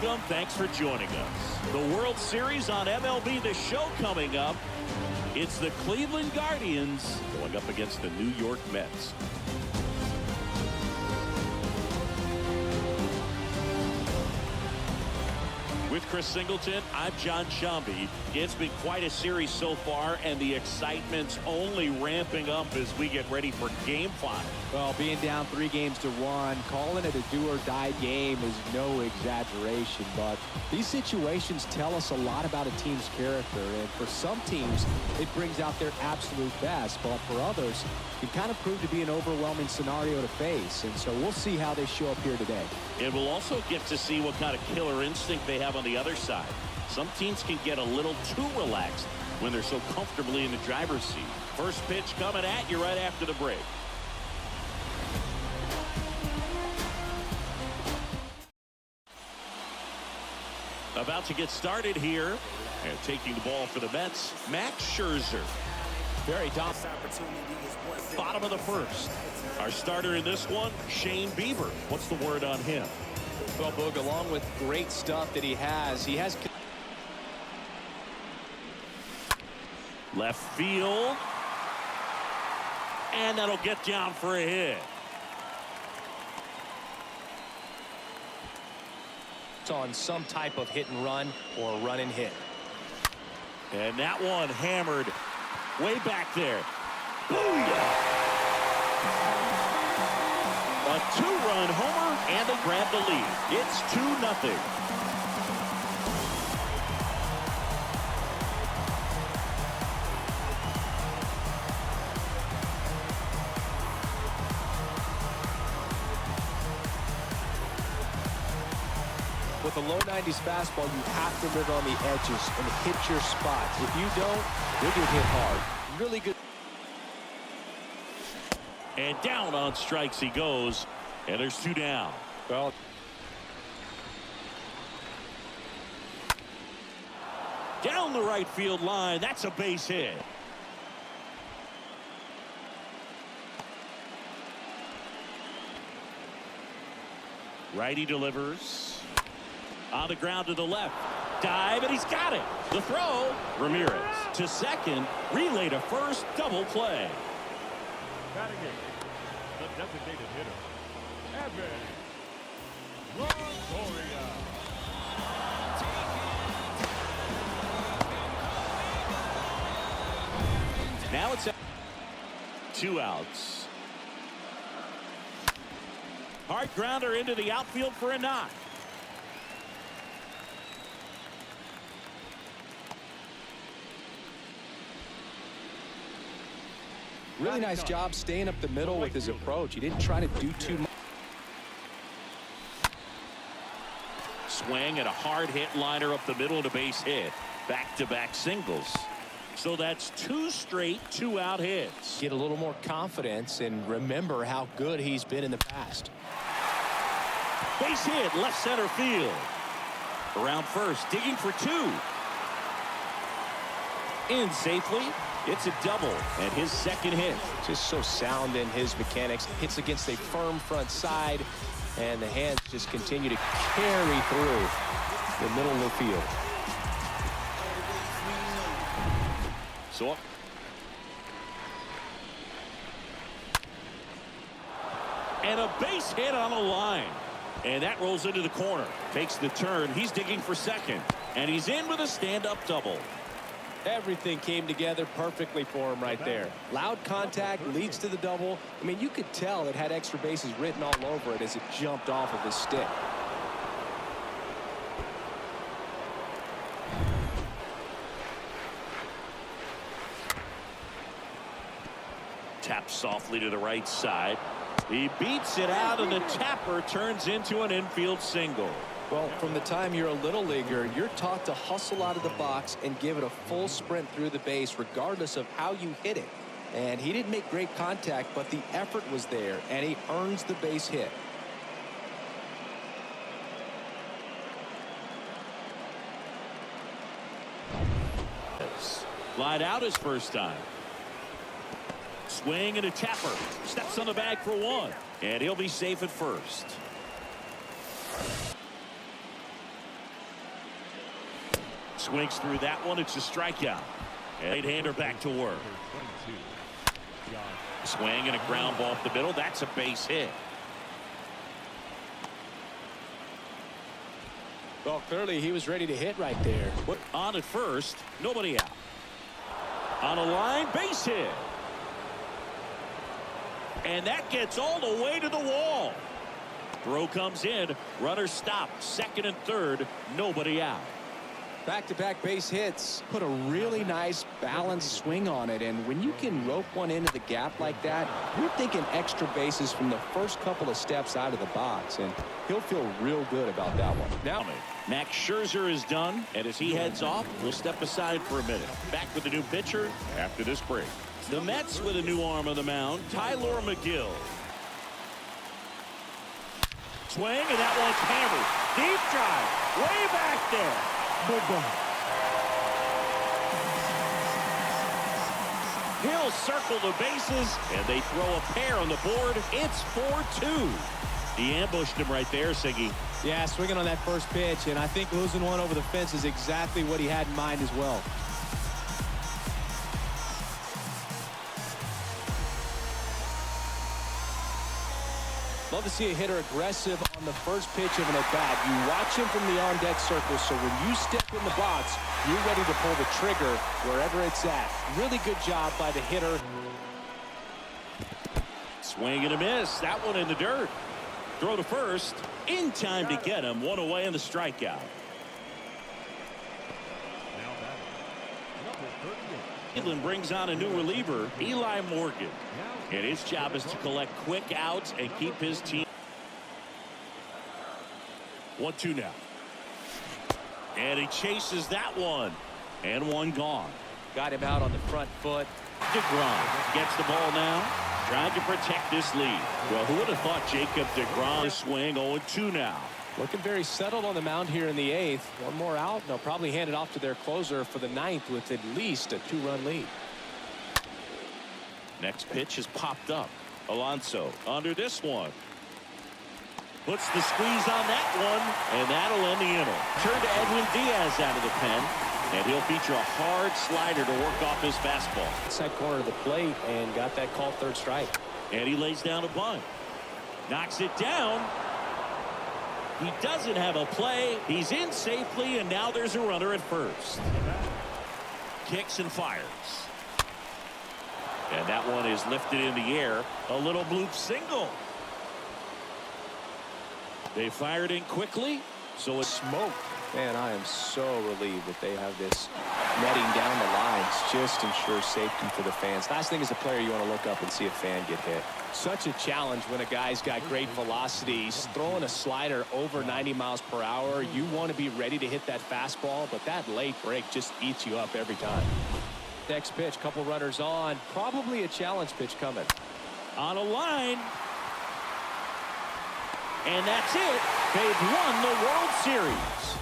welcome. Thanks for joining us. The World Series on MLB The Show coming up. It's the Cleveland Guardians going up against the New York Mets. With Chris Singleton, I'm John Shambi. It's been quite a series so far, and the excitement's only ramping up as we get ready for Game 5. Well, being down 3-1, calling it a do-or-die game is no exaggeration, but these situations tell us a lot about a team's character, and for some teams, it brings out their absolute best, but for others, it kind of proved to be an overwhelming scenario to face, and so we'll see how they show up here today. And we'll also get to see what kind of killer instinct they have on the other side. Some teams can get a little too relaxed when they're so comfortably in the driver's seat. First pitch coming at you right after the break. About to get started here, and taking the ball for the Mets, Max Scherzer. Very dominant. Bottom of the first. Our starter in this one, Shane Bieber. What's the word on him? Well, Boog, along with great stuff that he has left field, and that'll get down for a hit. on some type of hit and run or run and hit. And that one hammered way back there. Booyah! A two-run homer, and they grab the lead. It's 2-0. With a low 90s fastball, you have to live on the edges and hit your spots. If you don't, you'll get hit hard. Really good. And down on strikes he goes, and there's 2 down. Well, down the right field line, that's a base hit. Righty delivers. On the ground to the left. Dive, and he's got it. The throw. Ramirez to second. Relay to first. Double play. Batting it, the designated hitter, Evan Longoria. Now it's 2 outs. Hard grounder into the outfield for a knock. really nice job staying up the middle with his approach. He didn't try to do too much. Swing and a hard hit liner up the middle and a base hit. Back-to-back singles. So that's 2 straight 2-out hits. Get a little more confidence and remember how good he's been in the past. Base hit left center field. Around first, digging for 2. In safely. It's a double and his second hit. Just so sound in his mechanics. Hits against a firm front side, and the hands just continue to carry through the middle of the field. So and a base hit on the line. And that rolls into the corner. Takes the turn. He's digging for second. And he's in with a stand-up double. Everything came together perfectly for him right there. Loud contact leads to the double. I mean, you could tell it had extra bases written all over it as it jumped off of his stick. Taps softly to the right side. He beats it out, and the tapper turns into an infield single. Well, from the time you're a little leaguer, you're taught to hustle out of the box and give it a full sprint through the base regardless of how you hit it. And he didn't make great contact, but the effort was there, and he earns the base hit. Lied out his first time. Swing and a tapper. Steps on the bag for 1. And he'll be safe at first. Swings through that one. It's a strikeout. Right-hander back to work. 22. John. Swing and a ground ball up the middle. That's a base hit. Well, clearly he was ready to hit right there. On at first, nobody out. On a line, base hit. And that gets all the way to the wall. Throw comes in. Runner stopped. Second and third, nobody out. Back-to-back base hits. Put a really nice balanced swing on it. And when you can rope one into the gap like that, you're thinking extra bases from the first couple of steps out of the box. And he'll feel real good about that one. Now, Max Scherzer is done. And as he heads off, we'll step aside for a minute. Back with a new pitcher after this break. The Mets with a new arm on the mound, Tyler McGill. Swing, and that one's hammered. Deep drive, way back there. He'll circle the bases, and they throw a pair on the board. It's 4-2. He ambushed him right there, Siggy. yeah, swinging on that first pitch, and I think losing one over the fence is exactly what he had in mind as well. Love to see a hitter aggressive on the first pitch of an at-bat. You watch him from the on-deck circle, so when you step in the box, you're ready to pull the trigger wherever it's at. Really good job by the hitter. Swing and a miss. That one in the dirt. Throw to first. In time to get him. One away in the strikeout. Now batting. Number 38. Cleveland brings on a new reliever, Eli Morgan. And his job is to collect quick outs and keep his team. 1-2 now. And he chases that one. And one gone. Got him out on the front foot. DeGrom gets the ball now. Trying to protect this lead. Well, who would have thought Jacob DeGrom swing 0-2 now? Looking very settled on the mound here in the eighth. One more out. They'll probably hand it off to their closer for the ninth with at least a 2-run lead. Next pitch is popped up. Alonso under this one. Puts the squeeze on that one, and that'll end the inning. Turn to Edwin Diaz out of the pen, and he'll feature a hard slider to work off his fastball. Inside corner of the plate and got that called third strike. And he lays down a bunt. Knocks it down. He doesn't have a play. He's in safely, and now there's a runner at first. Kicks and fires. And that one is lifted in the air. A little bloop single. They fired in quickly, so it's smoked. Man, I am so relieved that they have this netting down the lines. Just ensure safety for the fans. Last thing as a player, you want to look up and see a fan get hit. Such a challenge when a guy's got great velocity. He's throwing a slider over 90 miles per hour. You want to be ready to hit that fastball, but that late break just eats you up every time. Next pitch, couple runners on. Probably a challenge pitch coming. On a line. And that's it. They've won the World Series.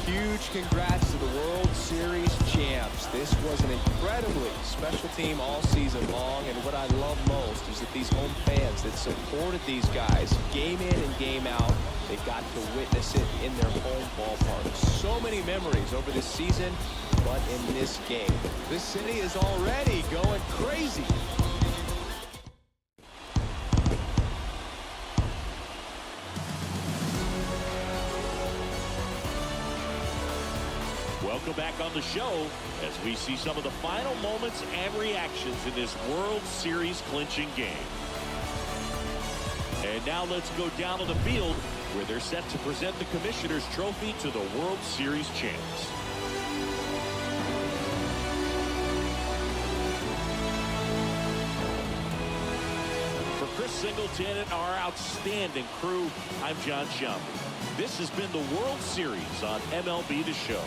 Huge congrats to the World Series champs. This was an incredibly special team all season long, and what I love most is that these home fans that supported these guys game in and game out, they got to witness it in their home ballpark. So many memories over this season, but in this game, this city is already going crazy. Welcome back on the show as we see some of the final moments and reactions in this World Series clinching game. And now let's go down to the field where they're set to present the Commissioner's Trophy to the World Series champs. For Chris Singleton and our outstanding crew, I'm John Sciambi. This has been the World Series on MLB The Show.